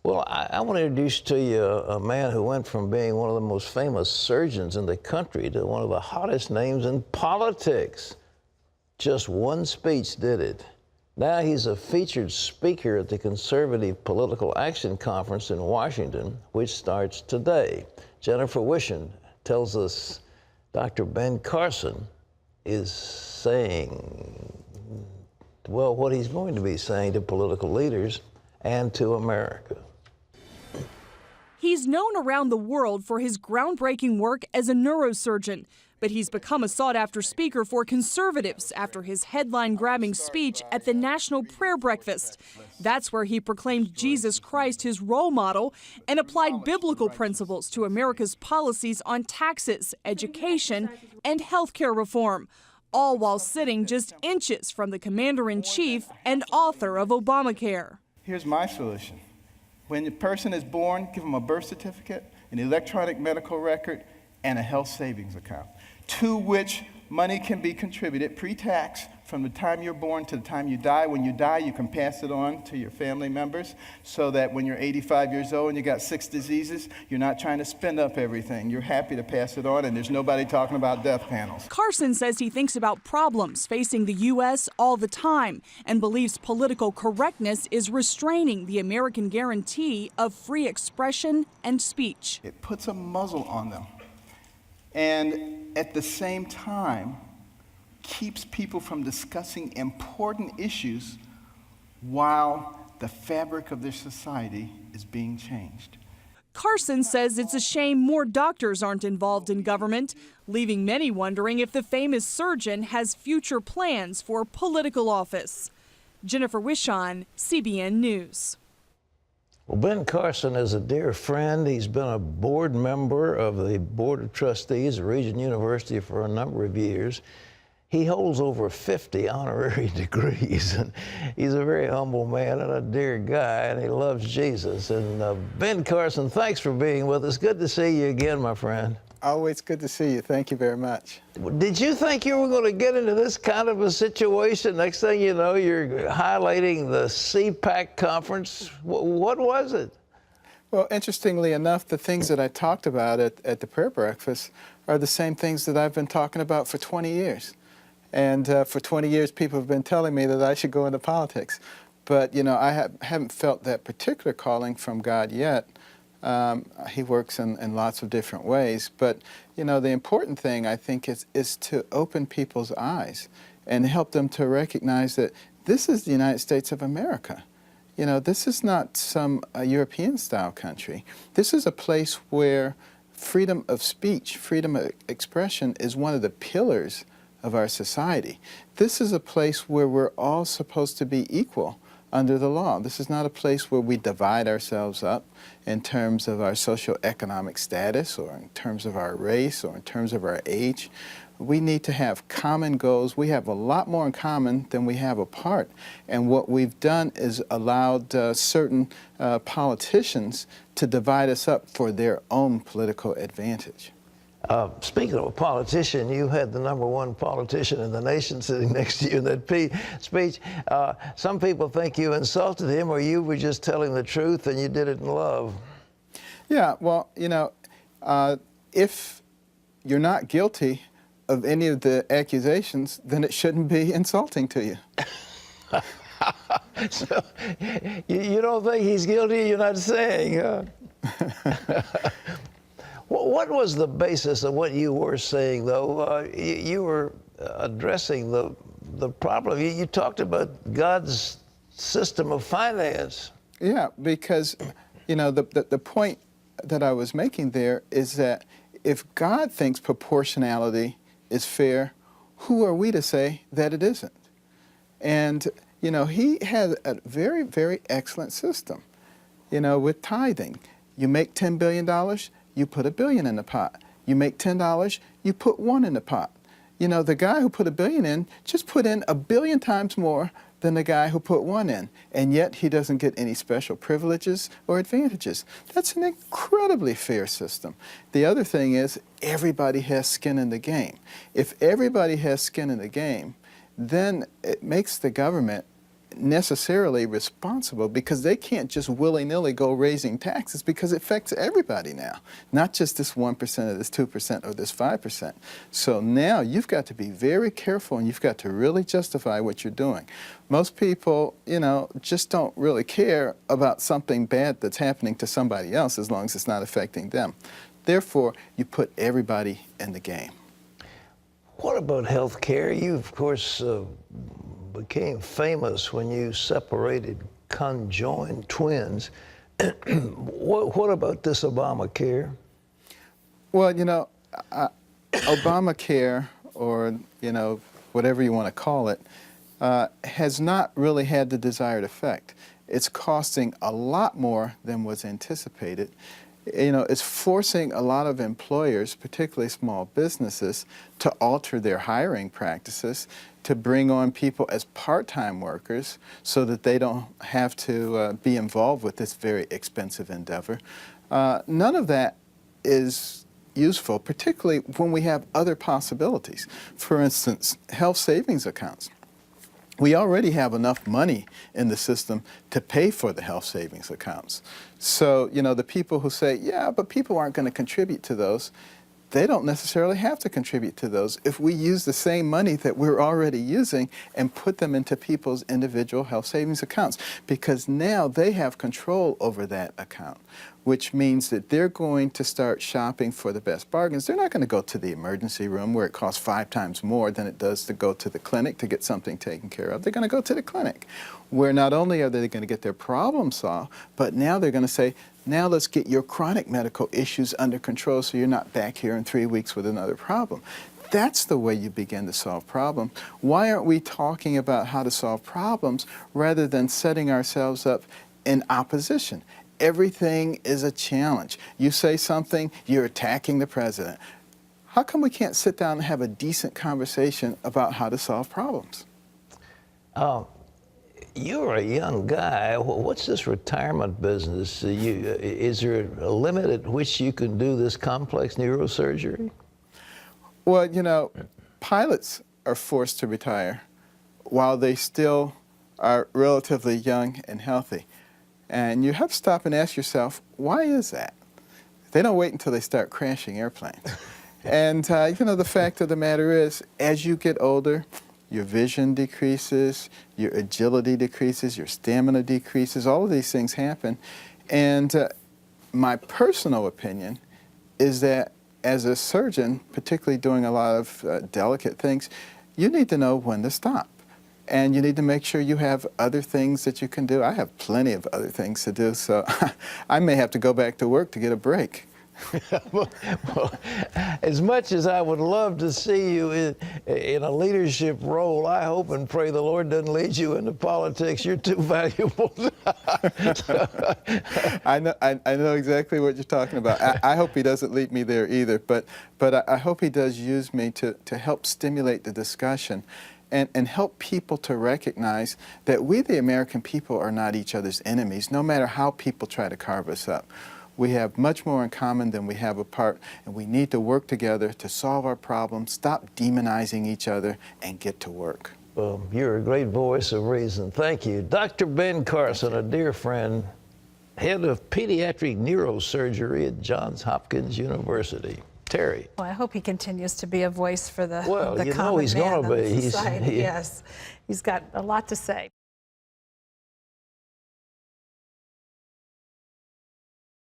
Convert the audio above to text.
Well, I want to introduce to you a man who went from being one of the most famous surgeons in the country to one of the hottest names in politics. Just one speech did it. Now he's a featured speaker at the Conservative Political Action Conference in Washington, which starts today. Jennifer Wishon tells us Dr. Ben Carson is saying, well, what he's going to be saying to political leaders and to America. He's known around the world for his groundbreaking work as a neurosurgeon, but he's become a sought-after speaker for conservatives after his headline-grabbing speech at the National Prayer Breakfast. That's where he proclaimed Jesus Christ his role model and applied biblical principles to America's policies on taxes, education, and health care reform, all while sitting just inches from the commander-in-chief and author of Obamacare. Here's my solution. When the person is born, give them a birth certificate, an electronic medical record, and a health savings account, to which money can be contributed pre-tax from the time you're born to the time you die. When you die, you can pass it on to your family members so that when you're 85 years old and you got 6 diseases, you're not trying to spend up everything. You're happy to pass it on, and there's nobody talking about death panels. Carson says he thinks about problems facing the U.S. all the time and believes political correctness is restraining the American guarantee of free expression and speech. It puts a muzzle on them, and at the same time, keeps people from discussing important issues while the fabric of their society is being changed. Carson says it's a shame more doctors aren't involved in government, leaving many wondering if the famous surgeon has future plans for political office. Jennifer Wishon, CBN News. Well, Ben Carson is a dear friend. He's been a board member of the Board of Trustees at Regent University for a number of years. He holds over 50 honorary degrees, and he's a very humble man and a dear guy, and he loves Jesus. And Ben Carson, thanks for being with us. Good to see you again, my friend. Always good to see you. Thank you very much. Did you think you were going to get into this kind of a situation? Next thing you know, you're highlighting the CPAC conference. What was it? Well, interestingly enough, the things that I talked about at the prayer breakfast are the same things that I've been talking about for 20 years. And for 20 years, people have been telling me that I should go into politics. But, you know, I haven't felt that particular calling from God yet. He works in lots of different ways. But, you know, the important thing, I think, is to open people's eyes and help them to recognize that this is the United States of America. You know, this is not some European-style country. This is a place where freedom of speech, freedom of expression is one of the pillars of our society. This is a place where we're all supposed to be equal under the law. This is not a place where we divide ourselves up in terms of our socioeconomic status or in terms of our race or in terms of our age. We need to have common goals. We have a lot more in common than we have apart. And what we've done is allowed certain politicians to divide us up for their own political advantage. Speaking of a politician, you had the #1 politician in the nation sitting next to you in that speech. Some people think you insulted him, or you were just telling the truth and you did it in love. Yeah, well, you know, if you're not guilty of any of the accusations, then it shouldn't be insulting to you. So, you don't think he's guilty, you're not saying, huh? What was the basis of what you were saying, though? You were addressing the problem. You talked about God's system of finance. Yeah, because, you know, the point that I was making there is that if God thinks proportionality is fair, who are we to say that it isn't? And, you know, he has a very, very excellent system, you know, with tithing. You make $10 billion, you put $1 billion in the pot. You make $10, you put 1 in the pot. You know, the guy who put $1 billion in just put in 1 billion times more than the guy who put 1 in, and yet he doesn't get any special privileges or advantages. That's an incredibly fair system. The other thing is everybody has skin in the game. If everybody has skin in the game, then it makes the government necessarily responsible because they can't just willy-nilly go raising taxes because it affects everybody now, not just this 1% or this 2% or this 5%. So now you've got to be very careful and you've got to really justify what you're doing. Most people, you know, just don't really care about something bad that's happening to somebody else as long as it's not affecting them. Therefore, you put everybody in the game. What about health care? You, of course, became famous when you separated conjoined twins. What about this Obamacare? Well, you know, Obamacare, or, you know, whatever you want to call it, has not really had the desired effect. It's costing a lot more than was anticipated. You know, it's forcing a lot of employers, particularly small businesses, to alter their hiring practices, to bring on people as part-time workers so that they don't have to be involved with this very expensive endeavor. None of that is useful, particularly when we have other possibilities. For instance, health savings accounts. We already have enough money in the system to pay for the health savings accounts. So, you know, the people who say, yeah, but people aren't going to contribute to those, they don't necessarily have to contribute to those if we use the same money that we're already using and put them into people's individual health savings accounts, because now they have control over that account, which means that they're going to start shopping for the best bargains. They're not going to go to the emergency room where it costs 5 times more than it does to go to the clinic to get something taken care of. They're going to go to the clinic, where not only are they going to get their problem solved, but now they're going to say, now let's get your chronic medical issues under control so you're not back here in 3 weeks with another problem. That's the way you begin to solve problems. Why aren't we talking about how to solve problems rather than setting ourselves up in opposition? Everything is a challenge. You say something, you're attacking the president. How come we can't sit down and have a decent conversation about how to solve problems? You're a young guy. What's this retirement business? Is there a limit at which you can do this complex neurosurgery? Well, you know, pilots are forced to retire while they still are relatively young and healthy. And you have to stop and ask yourself, why is that? They don't wait until they start crashing airplanes. And, you know, the fact of the matter is, as you get older, your vision decreases, your agility decreases, your stamina decreases, all of these things happen. And my personal opinion is that as a surgeon, particularly doing a lot of delicate things, you need to know when to stop. And you need to make sure you have other things that you can do. I have plenty of other things to do, so I may have to go back to work to get a break. Well, as much as I would love to see you in a leadership role, I hope and pray the Lord doesn't lead you into politics. You're too valuable. I know exactly what you're talking about. I hope he doesn't lead me there either, but I hope he does use me to help stimulate the discussion and help people to recognize that we, the American people, are not each other's enemies, no matter how people try to carve us up. We have much more in common than we have apart, and we need to work together to solve our problems, stop demonizing each other, and get to work. Well, you're a great voice of reason. Thank you. Dr. Ben Carson, a dear friend, head of pediatric neurosurgery at Johns Hopkins University. Terry. Well, I hope he continues to be a voice for the, well, the you common know he's man going to in be. society. Yes, he's got a lot to say.